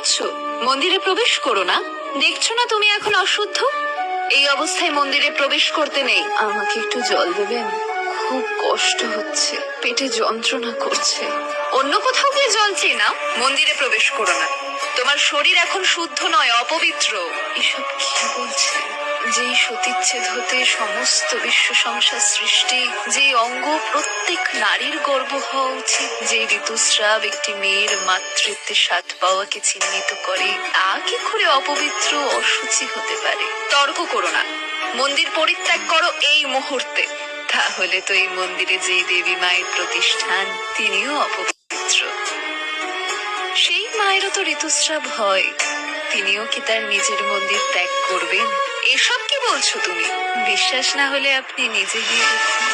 করছো? মন্দিরে প্রবেশ করো না। দেখছো না তুমি এখন অশুদ্ধ? এই অবস্থায় মন্দিরে প্রবেশ করতে নেই। আমাকে একটু জল দেবেন? খুব কষ্ট হচ্ছে, পেটে যন্ত্রণা করছে। অন্য কোথাও গিয়ে জল চেয়ে নাও, মন্দিরে প্রবেশ করো না। তোমার শরীর এখন শুদ্ধ নয়, অপবিত্র। এসব কি বলছে? যেই সতীচ্ছেদ হতে সমস্ত বিশ্ব সংসার সৃষ্টি, যে অঙ্গ প্রত্যেক নারীর গর্ব হওয়া উচিত, যে ঋতুস্রাব একটি মেয়ের মাতৃত্বে স্বাদ পাওয়াকে চিহ্নিত করে, তা কি করে অপবিত্র অসুচি হতে পারে? তর্ক করো না, মন্দির পরিত্যাগ করো এই মুহূর্তে। তাহলে তো এই মন্দিরে যে দেবী মায়ের প্রতিষ্ঠান, তিনিও অপবিত্র। সেই মায়েরও তো ঋতুস্রাব হয়, তিনিও কি তার নিজের মন্দির ত্যাগ করবেন? এসব কি বলছো তুমি? বিশ্বাস না হলে আপনি নিজে গিয়ে দেখুন।